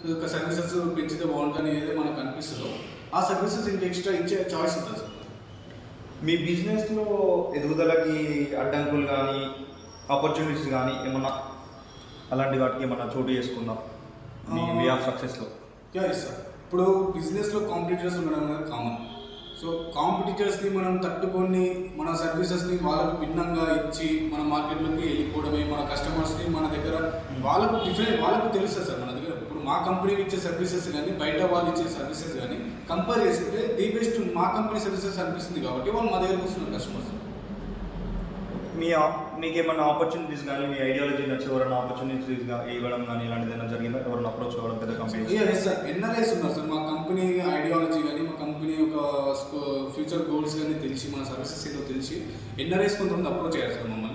Services పెంచితే బాగుంటుంది ఏదైతే మనకు అనిపిస్తుందో ఆ సర్వీసెస్ ఇంకా ఎక్స్ట్రా ఇచ్చే చాయిస్ ఉంటుంది సార్. మీ బిజినెస్లో ఎదుగుదలకి అడ్డంకులు కానీ ఆపర్చునిటీస్ కానీ ఏమన్నా అలాంటి వాటికి ఏమన్నా చోటు చేసుకుందాం మీ వే ఆఫ్ సక్సెస్లో? Yes sir. ఇప్పుడు బిజినెస్లో కాంపిటీటర్స్ ఉండడం అనేది కామన్. సో కాంపిటీటర్స్ని మనం తట్టుకొని మన సర్వీసెస్ని వాళ్ళకు భిన్నంగా ఇచ్చి మన మార్కెట్లోకి వెళ్ళిపోవడమే, మన కస్టమర్స్ని మన దగ్గర వాళ్ళకు డిఫరెంట్ వాళ్ళకు తెలుస్తుంది సార్. మన దగ్గర ఇప్పుడు మా కంపెనీ ఇచ్చే సర్వీసెస్ కానీ బయట వాళ్ళు ఇచ్చే సర్వీసెస్ కానీ కంపేర్ చేస్తే ది బెస్ట్ మా కంపెనీ సర్వీసెస్ అనిపిస్తుంది కాబట్టి వాళ్ళు మా దగ్గరకు వస్తున్నారు కస్టమర్స్. మీకు ఏమన్నా ఆపర్చునిటీస్ కానీ మీ ఐడియాలజీ నచ్చి ఎవరైనా ఆపర్చునిటీస్ ఇవ్వడం కానీ ఇలాంటిదైనా జరిగిందా? ఎవరైనా అప్రోచ్ అవ్వడం పెద్ద కంపెనీ? Yes sir. ఎన్ఆర్ఐస్ ఉన్నారు సార్. మా కంపెనీ ఐడియాలజీ కానీ మా కంపెనీ యొక్క ఫ్యూచర్ గోల్స్ కానీ తెలిసి మన సర్వీసెస్ ఏదో తెలిసి ఎన్ఆర్ఐస్ కొంతమంది అప్రోచ్ అయ్యారు సార్ మమ్మల్ని.